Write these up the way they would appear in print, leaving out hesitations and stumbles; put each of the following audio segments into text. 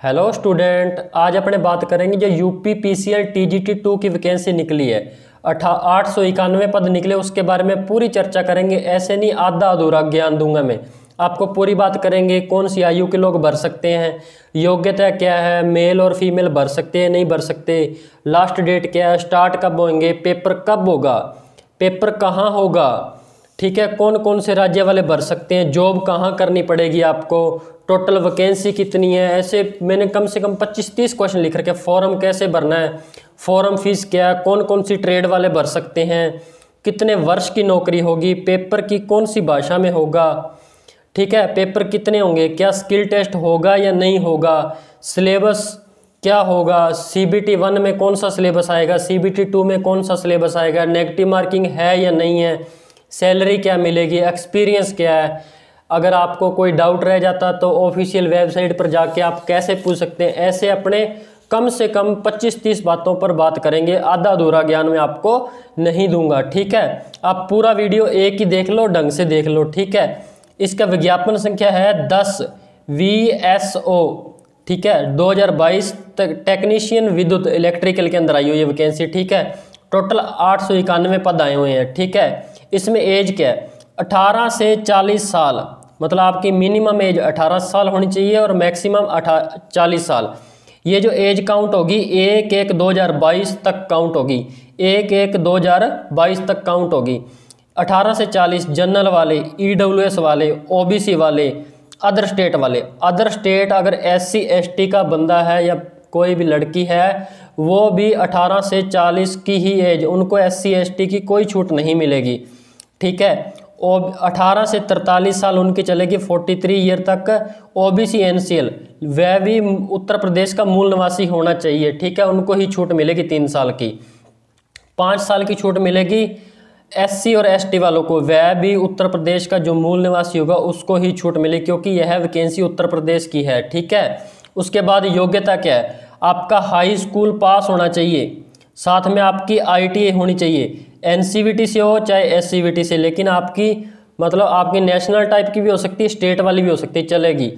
Hello student, आज अपने बात करेंगे जो यूपी पीसीएल टीजीटी 2 की वैकेंसी निकली है। 891 पद निकले, उसके बारे में पूरी चर्चा करेंगे। ऐसे नहीं आधा अधूरा ज्ञान दूंगा मैं आपको, पूरी बात करेंगे। कौन सी आयु के लोग भर सकते हैं, योग्यता क्या है, मेल और फीमेल भर सकते हैं नहीं भर सकते, लास्ट डेट क्या है, स्टार्ट कब होंगे, पेपर कब होगा, पेपर कहाँ होगा, ठीक है, कौन कौन से राज्य वाले भर सकते हैं, जॉब कहाँ करनी पड़ेगी आपको, टोटल वैकेंसी कितनी है। ऐसे मैंने कम से कम 25-30 क्वेश्चन लिख रखे। फॉर्म कैसे भरना है, फॉर्म फीस क्या है, कौन कौन सी ट्रेड वाले भर सकते हैं, कितने वर्ष की नौकरी होगी, पेपर की कौन सी भाषा में होगा, ठीक है, पेपर कितने होंगे, क्या स्किल टेस्ट होगा या नहीं होगा, सिलेबस क्या होगा, सीबीटी 1 में कौन सा सिलेबस आएगा, सीबीटी 2 में कौन सा सिलेबस आएगा, नेगेटिव मार्किंग है या नहीं है, सैलरी क्या मिलेगी, एक्सपीरियंस क्या है। अगर आपको कोई डाउट रह जाता तो ऑफिशियल वेबसाइट पर जाके आप कैसे पूछ सकते हैं। ऐसे अपने कम से कम 25-30 बातों पर बात करेंगे। आधा अधूरा ज्ञान मैं आपको नहीं दूंगा, ठीक है। आप पूरा वीडियो एक ही देख लो, ढंग से देख लो, ठीक है। इसका विज्ञापन संख्या है 10 VSO, ठीक है, 2022 तक टेक्नीशियन विद्युत इलेक्ट्रिकल के अंदर आई हुई है वैकेंसी, ठीक है। टोटल 891 पद आए हुए हैं, ठीक है। इसमें एज क्या है, 18 से 40 साल, मतलब आपकी मिनिमम एज 18 साल होनी चाहिए और मैक्सिमम 40 साल। ये जो एज काउंट होगी 1/1/2022 तक काउंट होगी, 1/1/2022 तक काउंट होगी। 18 से 40 जनरल वाले, EWS वाले, OBC वाले, अदर स्टेट वाले। अदर स्टेट अगर SC ST का बंदा है या कोई भी लड़की है, वो भी 18 से 40 की ही एज, उनको SC ST की कोई छूट नहीं मिलेगी, ठीक है। और 18 से 43 साल उनकी चलेगी, 43 ईयर तक। OBC NCL वह भी उत्तर प्रदेश का मूल निवासी होना चाहिए, ठीक है, उनको ही छूट मिलेगी 3 साल की। 5 साल की छूट मिलेगी SC और ST वालों को, वह भी उत्तर प्रदेश का जो मूल निवासी होगा उसको ही छूट मिलेगी, क्योंकि यह वैकेंसी उत्तर प्रदेश की है, ठीक है। उसके बाद योग्यता क्या है, आपका हाई स्कूल पास होना चाहिए, साथ में आपकी ITI होनी चाहिए, NCVT से हो चाहे SCVT से, लेकिन आपकी मतलब आपकी नेशनल टाइप की भी हो सकती है, स्टेट वाली भी हो सकती है, चलेगी,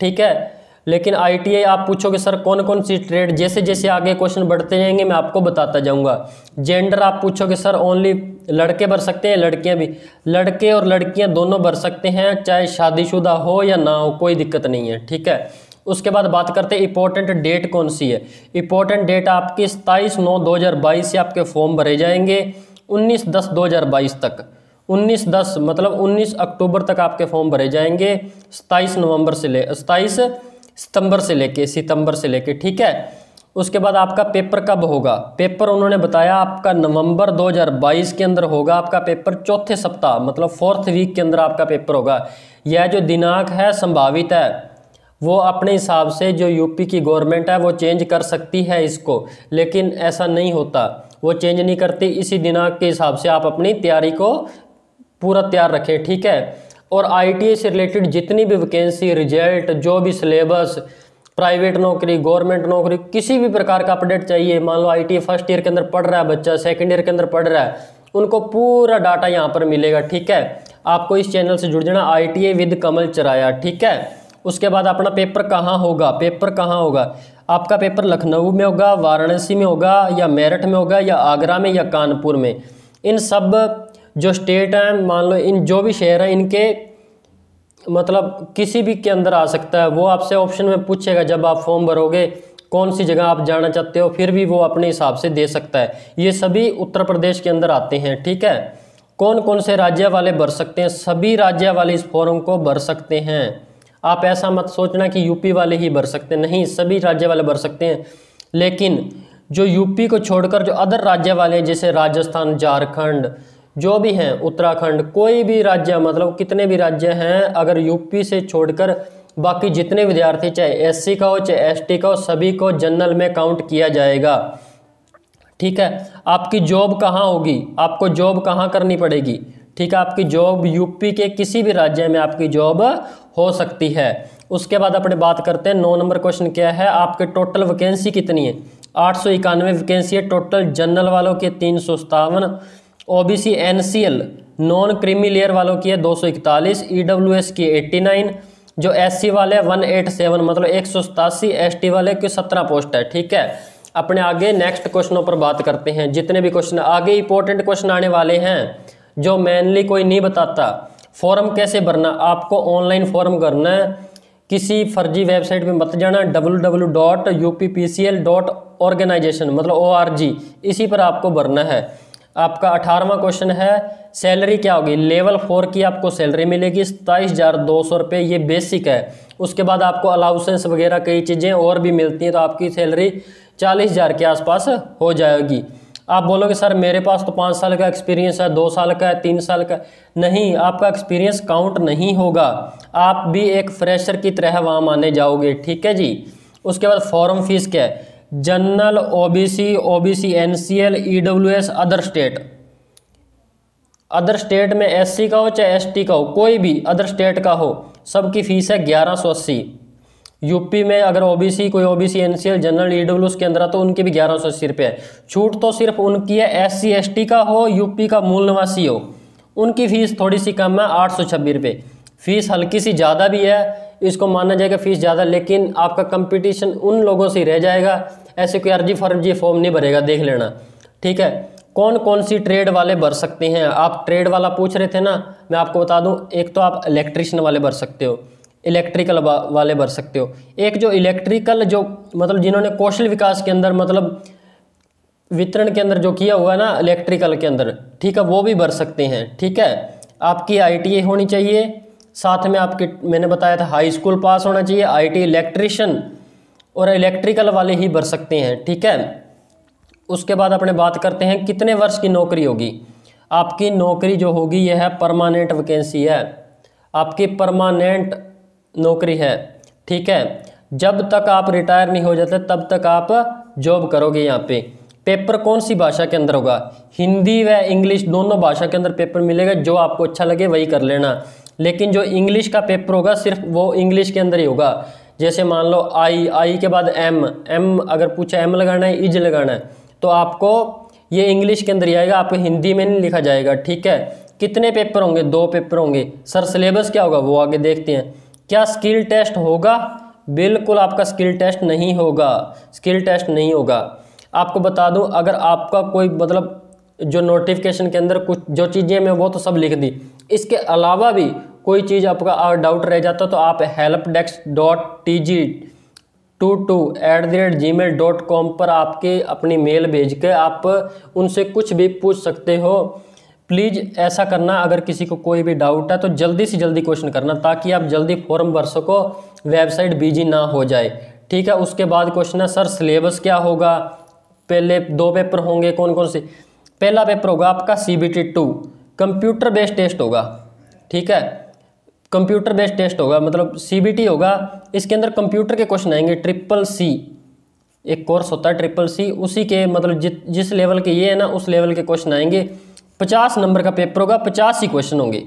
ठीक है। लेकिन ITI आप पूछोगे सर कौन कौन सी ट्रेड, जैसे जैसे आगे क्वेश्चन बढ़ते जाएंगे मैं आपको बताता जाऊंगा। जेंडर आप पूछोगे सर ओनली लड़के भर सकते हैं, लड़कियां भी, लड़के और लड़कियां दोनों भर सकते हैं, चाहे शादीशुदा हो या ना हो, कोई दिक्कत नहीं है, ठीक है। उसके बाद बात करते हैं इंपॉर्टेंट डेट कौन सी है। इंपॉर्टेंट डेट आपकी 27/9/2022 से आपके फॉर्म भरे जाएंगे 19/10/2022 तक। 19/10 मतलब 19 अक्टूबर तक आपके फॉर्म भरे जाएंगे, 27 सितंबर से लेके, ठीक है। उसके बाद आपका पेपर कब होगा, पेपर उन्होंने बताया आपका नवंबर 2022 के अंदर होगा। आपका पेपर चौथे सप्ताह मतलब 4th वीक के अंदर आपका पेपर होगा। यह जो दिनांक है संभावित है, वो अपने हिसाब से जो यूपी की गवर्नमेंट है वो चेंज कर सकती है इसको, लेकिन ऐसा नहीं होता, वो चेंज नहीं करती। इसी दिनांक के हिसाब से आप अपनी तैयारी को पूरा तैयार रखें, ठीक है। और ITI से रिलेटेड जितनी भी वैकेंसी, रिजल्ट, जो भी सिलेबस, प्राइवेट नौकरी, गवर्नमेंट नौकरी, किसी भी प्रकार का अपडेट चाहिए, मान लो ITI फर्स्ट ईयर के अंदर पढ़ रहा है बच्चा, सेकेंड ईयर के अंदर पढ़ रहा है, उनको पूरा डाटा यहाँ पर मिलेगा, ठीक है। आपको इस चैनल से जुड़ जाना, ITI विद कमल चराया, ठीक है। उसके बाद अपना पेपर कहाँ होगा, पेपर कहाँ होगा, आपका पेपर लखनऊ में होगा, वाराणसी में होगा, या मेरठ में होगा, या आगरा में, या कानपुर में। इन सब जो स्टेट हैं, मान लो इन जो भी शहर हैं, इनके मतलब किसी भी के अंदर आ सकता है। वो आपसे ऑप्शन में पूछेगा जब आप फॉर्म भरोगे कौन सी जगह आप जाना चाहते हो, फिर भी वो अपने हिसाब से दे सकता है। ये सभी उत्तर प्रदेश के अंदर आते हैं, ठीक है। कौन कौन से राज्य वाले भर सकते हैं, सभी राज्य वाले इस फॉर्म को भर सकते हैं। आप ऐसा मत सोचना कि यूपी वाले ही भर सकते हैं, नहीं, सभी राज्य वाले भर सकते हैं। लेकिन जो यूपी को छोड़कर जो अदर राज्य वाले हैं, जैसे राजस्थान, झारखंड, जो भी हैं, उत्तराखंड, कोई भी राज्य, मतलब कितने भी राज्य हैं, अगर यूपी से छोड़कर बाकी जितने विद्यार्थी, चाहे SC का हो चाहे ST का हो, सभी को जनरल में काउंट किया जाएगा, ठीक है। आपकी जॉब कहाँ होगी, आपको जॉब कहाँ करनी पड़ेगी, ठीक है। आपकी जॉब यूपी के किसी भी राज्य में आपकी जॉब हो सकती है। उसके बाद अपने बात करते हैं 9 नंबर क्वेश्चन क्या है, आपके टोटल वैकेंसी कितनी है। 891 वैकेंसी है टोटल। जनरल वालों की 357, OBC NCL non creamy layer वालों की है 241, EWS की 89, जो SC वाले 187 मतलब 187, ST वाले की 17 पोस्ट है। ठीक है, अपने आगे नेक्स्ट क्वेश्चनों पर बात करते हैं। जितने भी क्वेश्चन आगे इंपॉर्टेंट क्वेश्चन आने वाले हैं जो मेनली कोई नहीं बताता। फॉर्म कैसे भरना, आपको ऑनलाइन फॉर्म करना है, किसी फर्जी वेबसाइट पे मत जाना। www.uppcl.organization मतलब ORG, इसी पर आपको भरना है। आपका 18वां क्वेश्चन है, सैलरी क्या होगी। लेवल 4 की आपको सैलरी मिलेगी 27,200 रुपये, ये बेसिक है। उसके बाद आपको अलाउंसेंस वगैरह कई चीज़ें और भी मिलती हैं, तो आपकी सैलरी 40,000 के आसपास हो जाएगी। आप बोलोगे सर मेरे पास तो 5 साल का एक्सपीरियंस है, 2 साल का है, 3 साल का, नहीं, आपका एक्सपीरियंस काउंट नहीं होगा। आप भी एक फ्रेशर की तरह वहाँ माने जाओगे। ठीक है जी। उसके बाद फॉर्म फीस क्या है, general, OBC, NCL, EWS, other state. Other state में SC का हो चाहे ST का हो, कोई भी अदर स्टेट का हो, सबकी फीस है 1180। यूपी में अगर कोई OBC, NCL, जनरल, EWS के अंदर तो उनकी भी 1180 रुपये है। छूट तो सिर्फ उनकी है SC ST का हो, यूपी का मूल निवासी हो, उनकी फीस थोड़ी सी कम है 826 रुपये। फीस हल्की सी ज़्यादा भी है, इसको माना जाएगा फीस ज़्यादा, लेकिन आपका कंपटीशन उन लोगों से रह जाएगा। ऐसे कोई अर्जी फर्जी फॉर्म नहीं भरेगा, देख लेना। ठीक है, कौन कौन सी ट्रेड वाले भर सकते हैं। आप ट्रेड वाला पूछ रहे थे ना, मैं आपको बता दूं, एक तो आप इलेक्ट्रिशियन वाले भर सकते हो, इलेक्ट्रिकल वाले भर सकते हो। एक जो इलेक्ट्रिकल जो मतलब जिन्होंने कौशल विकास के अंदर मतलब वितरण के अंदर जो किया हुआ है ना इलेक्ट्रिकल के अंदर, ठीक है, वो भी भर सकते हैं। ठीक है, आपकी ITI होनी चाहिए, साथ में आपके मैंने बताया था हाई स्कूल पास होना चाहिए। ITI इलेक्ट्रिशियन और इलेक्ट्रिकल वाले ही भर सकते हैं। ठीक है, उसके बाद अपने बात करते हैं कितने वर्ष की नौकरी होगी। आपकी नौकरी जो होगी यह है परमानेंट वैकेंसी है, आपकी परमानेंट नौकरी है। ठीक है, जब तक आप रिटायर नहीं हो जाते तब तक आप जॉब करोगे। यहाँ पे पेपर कौन सी भाषा के अंदर होगा, हिंदी व इंग्लिश दोनों भाषा के अंदर पेपर मिलेगा, जो आपको अच्छा लगे वही कर लेना। लेकिन जो इंग्लिश का पेपर होगा सिर्फ वो इंग्लिश के अंदर ही होगा। जैसे मान लो आई के बाद एम अगर पूछा M लगाना है, इज लगाना है, तो आपको ये इंग्लिश के अंदर ही आएगा, आपको हिंदी में नहीं लिखा जाएगा। ठीक है, कितने पेपर होंगे, 2 पेपर होंगे। सर सिलेबस क्या होगा वो आगे देखते हैं। क्या स्किल टेस्ट होगा, बिल्कुल आपका स्किल टेस्ट नहीं होगा, स्किल टेस्ट नहीं होगा। आपको बता दूं, अगर आपका कोई मतलब जो नोटिफिकेशन के अंदर कुछ जो चीज़ें मैं वो तो सब लिख दी, इसके अलावा भी कोई चीज़ आपका डाउट रह जाता तो आप helpdesk.tg22@gmail.com पर आपके अपनी मेल भेज के आप उनसे कुछ भी पूछ सकते हो। प्लीज़ ऐसा करना, अगर किसी को कोई भी डाउट है तो जल्दी से जल्दी क्वेश्चन करना, ताकि आप जल्दी फॉर्म भर सको, वेबसाइट बिजी ना हो जाए। ठीक है, उसके बाद क्वेश्चन है सर सिलेबस क्या होगा। पहले 2 पेपर होंगे, कौन कौन से। पहला पेपर होगा आपका CBT 2, कंप्यूटर बेस्ड टेस्ट होगा। ठीक है, कंप्यूटर बेस्ड टेस्ट होगा, मतलब CBT होगा, इसके अंदर कंप्यूटर के क्वेश्चन आएंगे। CCC एक कोर्स होता है CCC, उसी के मतलब जिस लेवल के ये है ना उस लेवल के क्वेश्चन आएंगे। 50 नंबर का पेपर होगा, 50 ही क्वेश्चन होंगे।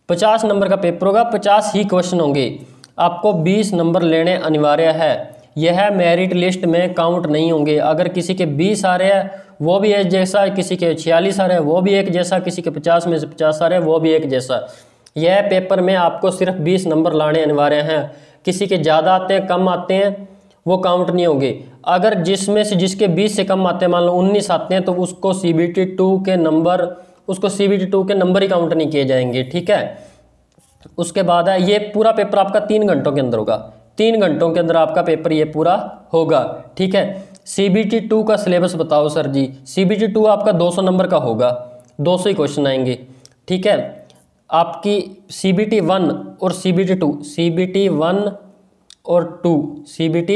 50 नंबर का पेपर होगा, 50 ही क्वेश्चन होंगे। आपको 20 नंबर लेने अनिवार्य है। यह मेरिट लिस्ट में काउंट नहीं होंगे। अगर किसी के 20 आ रहे हैं वो भी एक जैसा, किसी के 46 आ रहे हैं वो भी एक जैसा, किसी के 50 में से 50 आ रहे हैं वो भी एक जैसा। यह पेपर में आपको सिर्फ 20 नंबर लाने अनिवार्य हैं। किसी के ज़्यादा आते हैं, कम आते हैं, वो काउंट नहीं होंगे। अगर जिसमें से जिसके 20 से कम आते हैं, मान लो 19 आते हैं, तो उसको CBT 2 के नंबर ही काउंट नहीं किए जाएंगे। ठीक है, उसके बाद है ये पूरा पेपर आपका 3 घंटों के अंदर होगा। 3 घंटों के अंदर आपका पेपर ये पूरा होगा। ठीक है, CBT 2 का सिलेबस बताओ सर जी। CBT 2 आपका 200 नंबर का होगा, 200 ही क्वेश्चन आएंगे। ठीक है, आपकी CBT 1 और CBT 2, CBT 1 और 2, CBT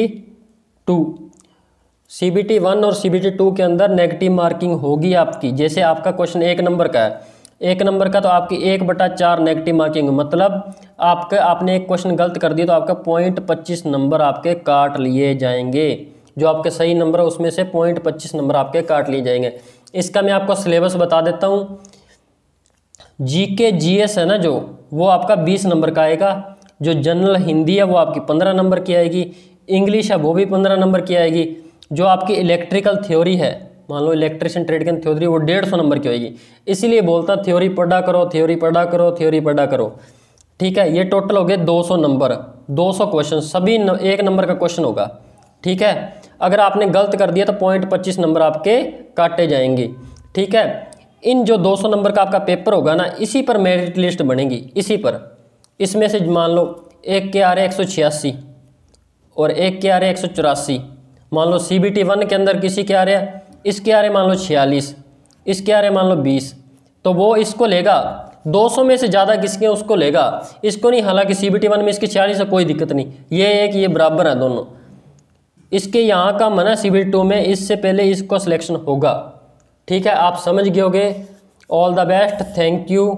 1 और CBT 2 के अंदर नेगेटिव मार्किंग होगी आपकी। जैसे आपका क्वेश्चन 1 नंबर का है, 1 नंबर का तो आपकी 1/4 नेगेटिव मार्किंग, मतलब आपने एक क्वेश्चन गलत कर दिया तो आपका 0.25 नंबर आपके काट लिए जाएंगे। जो आपके सही नंबर है उसमें से 0.25 नंबर आपके काट लिए जाएंगे। इसका मैं आपको सिलेबस बता देता हूँ। GK GS है ना जो, वो आपका 20 नंबर का आएगा। जो जनरल हिंदी है वो आपकी 15 नंबर की आएगी। इंग्लिश है वो भी 15 नंबर की आएगी। जो आपकी इलेक्ट्रिकल थ्योरी है, मान लो इलेक्ट्रिशियन ट्रेड की थ्योरी, वो 150 नंबर की होगी। इसीलिए बोलता थ्योरी पढ़ा करो, थ्योरी पढ़ा करो, थ्योरी पढ़ा करो। ठीक है, ये टोटल हो गए 200 नंबर, 200 क्वेश्चन, सभी एक नंबर का क्वेश्चन होगा। ठीक है, अगर आपने गलत कर दिया तो 0.25 नंबर आपके काटे जाएंगे। ठीक है, इन जो 200 नंबर का आपका पेपर होगा ना, इसी पर मेरिट लिस्ट बनेगी, इसी पर। इसमें से मान लो एक के आ रहे 186 और एक के आ रहे 184, मान लो CBT 1 के अंदर किसी के आ रहे हैं, इसके आ रहे मान लो 46, इसके आ रहे मान लो 20, तो वो इसको लेगा। 200 में से ज़्यादा किसके उसको लेगा, इसको नहीं। हालांकि CBT 1 में इसके 46 है, कोई दिक्कत नहीं, ये एक ये बराबर है दोनों। इसके यहाँ का मना CBT 2 में इससे पहले इसको सिलेक्शन होगा। ठीक है, आप समझ गए होगे। All the best, thank you.